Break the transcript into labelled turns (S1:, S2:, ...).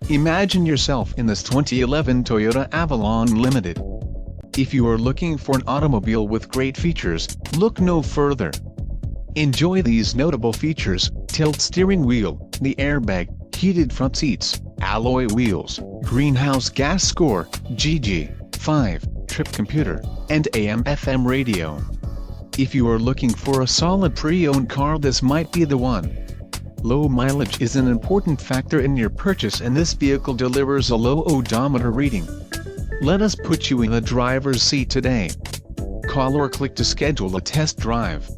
S1: Imagine yourself in this 2011 Toyota Avalon Limited. If you are looking for an automobile with great features, look no further. Enjoy these notable features: tilt steering wheel, the airbag, heated front seats, alloy wheels, greenhouse gas score, GG5, trip computer, and AM/FM radio. If you are looking for a solid pre-owned car, this might be the one. Low mileage is an important factor in your purchase, and this vehicle delivers a low odometer reading. Let us put you in the driver's seat today. Call or click to schedule a test drive.